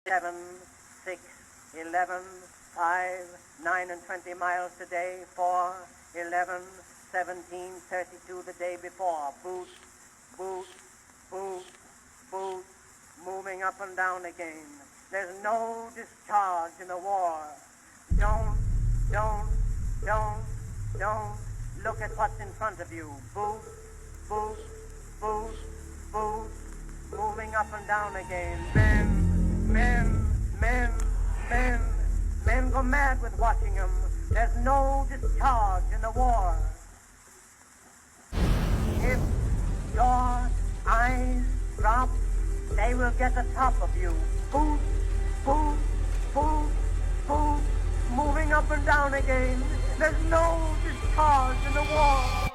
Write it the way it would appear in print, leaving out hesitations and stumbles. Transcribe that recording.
7, 6, 11, 5, 9 and 20 miles today, 4, 11, 17, 32 the day before. Boot, boot, boot, boot, moving up and down again. There's no discharge in the war. Don't look at what's in front of you. Boot, boot, boot, boot, moving up and down again. Men go mad with watching them. There's no discharge in the war. If your eyes drop, they will get the top of you. Boot, boot, boot, boot, moving up and down again. There's no discharge in the war.